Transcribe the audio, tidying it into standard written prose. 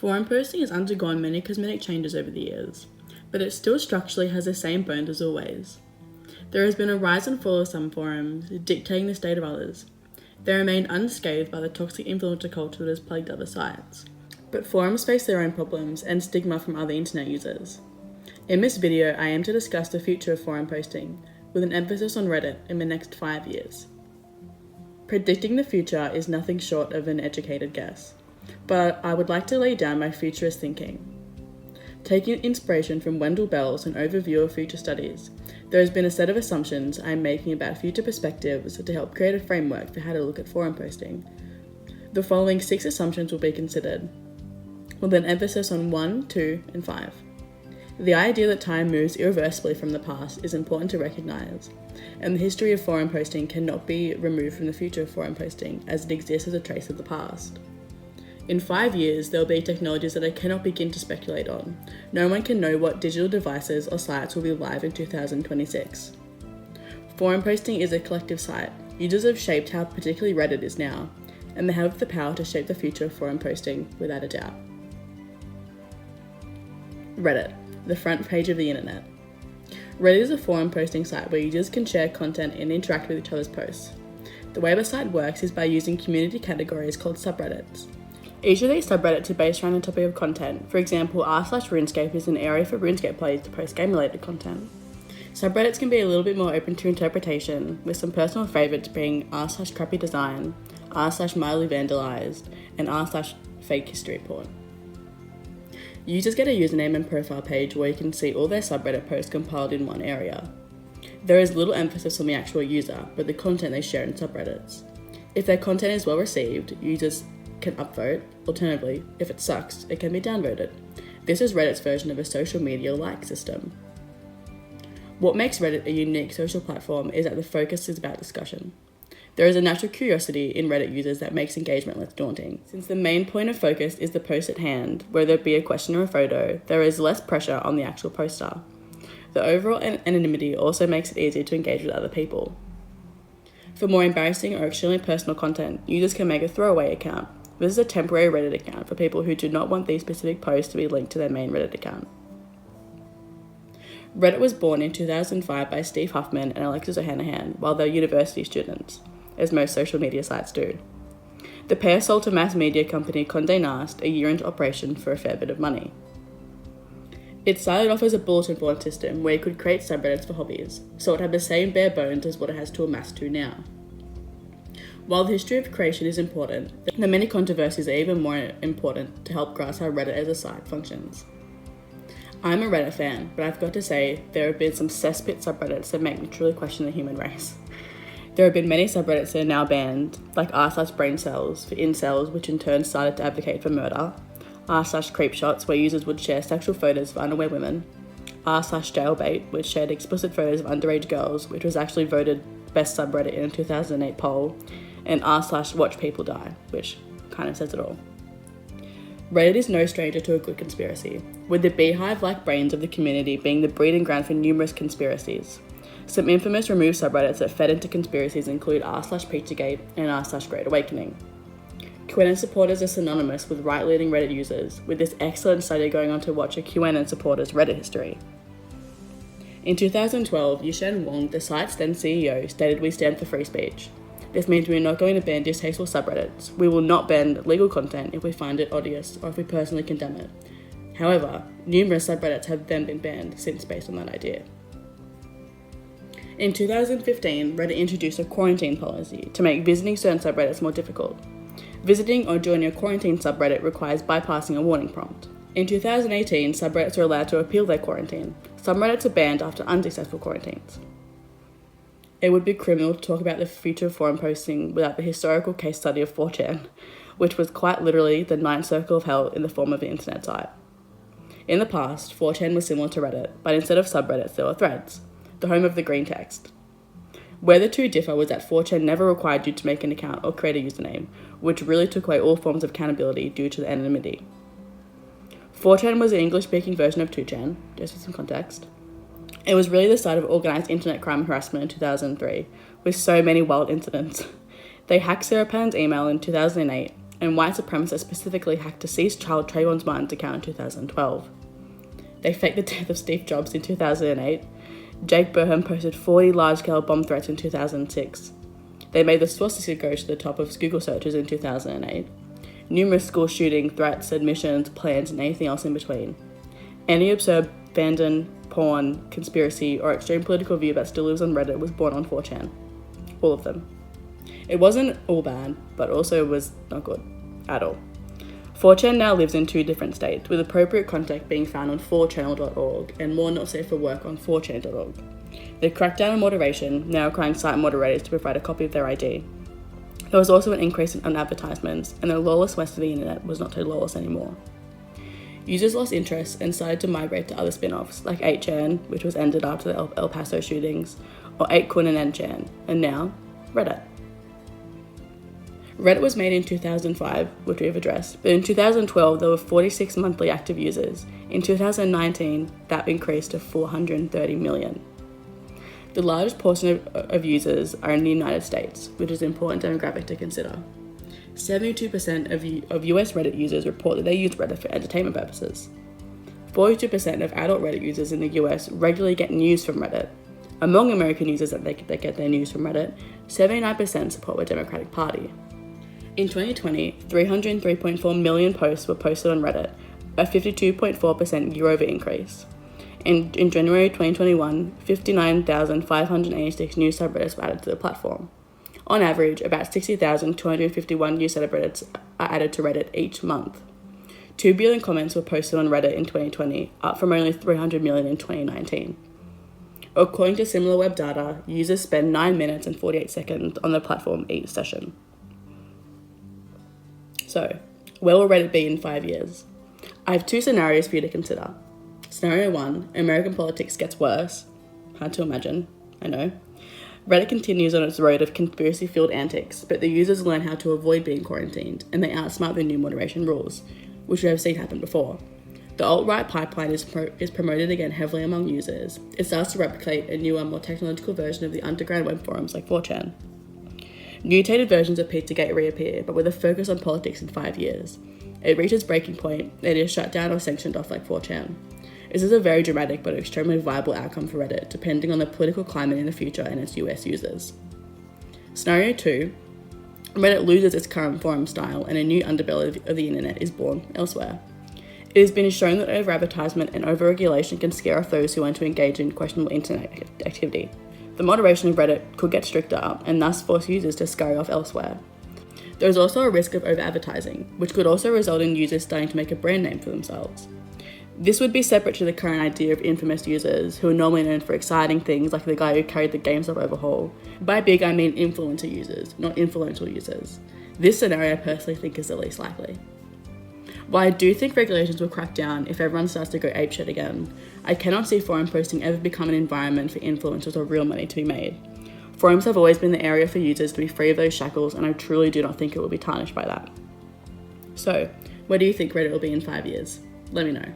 Forum posting has undergone many cosmetic changes over the years, but it still structurally has the same bones as always. There has been a rise and fall of some forums, dictating the state of others. They remain unscathed by the toxic influencer culture that has plagued other sites. But forums face their own problems and stigma from other internet users. In this video, I aim to discuss the future of forum posting, with an emphasis on Reddit in the next 5 years. Predicting the future is nothing short of an educated guess, but I would like to lay down my futurist thinking. Taking inspiration from Wendell Bell's An Overview of Future Studies, there has been a set of assumptions I am making about future perspectives to help create a framework for how to look at forum posting. The following 6 assumptions will be considered, with an emphasis on 1, 2, and 5. The idea that time moves irreversibly from the past is important to recognise, and the history of forum posting cannot be removed from the future of forum posting as it exists as a trace of the past. In 5 years, there will be technologies that I cannot begin to speculate on. No one can know what digital devices or sites will be live in 2026. Forum posting is a collective site. Users have shaped how particularly Reddit is now, and they have the power to shape the future of forum posting without a doubt. Reddit, the front page of the internet. Reddit is a forum posting site where users can share content and interact with each other's posts. The way the site works is by using community categories called subreddits. Each of these subreddits are based around a topic of content. For example, r/RuneScape is an area for RuneScape players to post game-related content. Subreddits can be a little bit more open to interpretation, with some personal favourites being r/crappy design, r/mildly vandalised, and r/fake history porn. Users get a username and profile page where you can see all their subreddit posts compiled in one area. There is little emphasis on the actual user, but the content they share in subreddits. If their content is well received, users can upvote. Alternatively, if it sucks, it can be downvoted. This is Reddit's version of a social media like system. What makes Reddit a unique social platform is that the focus is about discussion. There is a natural curiosity in Reddit users that makes engagement less daunting. Since the main point of focus is the post at hand, whether it be a question or a photo, there is less pressure on the actual poster. The overall anonymity also makes it easier to engage with other people. For more embarrassing or extremely personal content, users can make a throwaway account. This is a temporary Reddit account for people who do not want these specific posts to be linked to their main Reddit account. Reddit was born in 2005 by Steve Huffman and Alexis Ohanian while they were university students, as most social media sites do. The pair sold to mass media company Condé Nast a year into operation for a fair bit of money. It started off as a bulletin board system where you could create subreddits for hobbies, so it had the same bare bones as what it has to amass to now. While the history of creation is important, the many controversies are even more important to help grasp how Reddit as a site functions. I'm a Reddit fan, but I've got to say there have been some cesspit subreddits that make me truly question the human race. There have been many subreddits that are now banned, like r/braincells for incels, which in turn started to advocate for murder, r/creepshots, where users would share sexual photos of unaware women, r/jailbait, which shared explicit photos of underage girls, which was actually voted best subreddit in a 2008 poll, and r/watchpeopledie, which kind of says it all. Reddit is no stranger to a good conspiracy, with the beehive-like brains of the community being the breeding ground for numerous conspiracies. Some infamous removed subreddits that fed into conspiracies include r/Pizzagate and r/Great Awakening. QAnon supporters are synonymous with right-leaning Reddit users, with this excellent study going on to watch a QAnon supporter's Reddit history. In 2012, Yushen Wong, the site's then CEO, stated, "We stand for free speech. This means we are not going to ban distasteful subreddits. We will not ban legal content if we find it odious or if we personally condemn it." However, numerous subreddits have then been banned since based on that idea. In 2015, Reddit introduced a quarantine policy to make visiting certain subreddits more difficult. Visiting or joining a quarantine subreddit requires bypassing a warning prompt. In 2018, subreddits are allowed to appeal their quarantine. Some Reddits are banned after unsuccessful quarantines. It would be criminal to talk about the future of forum posting without the historical case study of 4chan, which was quite literally the ninth circle of hell in the form of an internet site. In the past, 4chan was similar to Reddit, but instead of subreddits, there were threads, the home of the green text. Where the two differ was that 4chan never required you to make an account or create a username, which really took away all forms of accountability due to the anonymity. 4chan was the English-speaking version of 2chan, just for some context. It was really the site of organised internet crime and harassment in 2003, with so many wild incidents. They hacked Sarah Palin's email in 2008 and white supremacists specifically hacked deceased child Trayvon Martin's account in 2012. They faked the death of Steve Jobs in 2008. Jake Burham posted 40 large-scale bomb threats in 2006. They made the swastika go to the top of Google searches in 2008. Numerous school shooting, threats, admissions, plans, and anything else in between. Any absurd fandom, porn, conspiracy, or extreme political view that still lives on Reddit was born on 4chan. All of them. It wasn't all bad, but also was not good at all. 4chan now lives in 2 different states, with appropriate content being found on 4channel.org and more not safe for work on 4chan.org. They cracked down on moderation, now requiring site moderators to provide a copy of their ID. There was also an increase on advertisements, and the lawless west of the internet was not so lawless anymore. Users lost interest and started to migrate to other spin-offs, like 8chan, which was ended after the El Paso shootings, or 8kun and N-chan, and now, Reddit. Reddit was made in 2005, which we have addressed, but in 2012 there were 46 monthly active users. In 2019, that increased to 430 million. The largest portion of users are in the United States, which is an important demographic to consider. 72% of US Reddit users report that they use Reddit for entertainment purposes. 42% of adult Reddit users in the US regularly get news from Reddit. Among American users that get their news from Reddit, 79% support the Democratic Party. In 2020, 303.4 million posts were posted on Reddit, a 52.4% year-over increase. In January 2021, 59,586 new subreddits were added to the platform. On average, about 60,251 new subreddits are added to Reddit each month. 2 billion comments were posted on Reddit in 2020, up from only 300 million in 2019. According to SimilarWeb data, users spend 9 minutes and 48 seconds on the platform each session. So, where will Reddit be in 5 years? I have 2 scenarios for you to consider. Scenario 1, American politics gets worse. Hard to imagine, I know. Reddit continues on its road of conspiracy-fueled antics, but the users learn how to avoid being quarantined, and they outsmart the new moderation rules, which we have seen happen before. The alt-right pipeline is promoted again heavily among users. It starts to replicate a newer, more technological version of the underground web forums like 4chan. Mutated versions of Pizzagate reappear, but with a focus on politics in 5 years. It reaches breaking point, it is shut down or sanctioned off like 4chan. This is a very dramatic but extremely viable outcome for Reddit, depending on the political climate in the future and its US users. Scenario 2, Reddit loses its current forum style and a new underbelly of the internet is born elsewhere. It has been shown that over-advertisement and over-regulation can scare off those who want to engage in questionable internet activity. The moderation of Reddit could get stricter and thus force users to scurry off elsewhere. There is also a risk of over-advertising, which could also result in users starting to make a brand name for themselves. This would be separate to the current idea of infamous users, who are normally known for exciting things like the guy who carried the GameStop overhaul. By big, I mean influencer users, not influential users. This scenario I personally think is the least likely. While I do think regulations will crack down if everyone starts to go apeshit again, I cannot see forum posting ever become an environment for influencers or real money to be made. Forums have always been the area for users to be free of those shackles, and I truly do not think it will be tarnished by that. So, where do you think Reddit will be in 5 years? Let me know.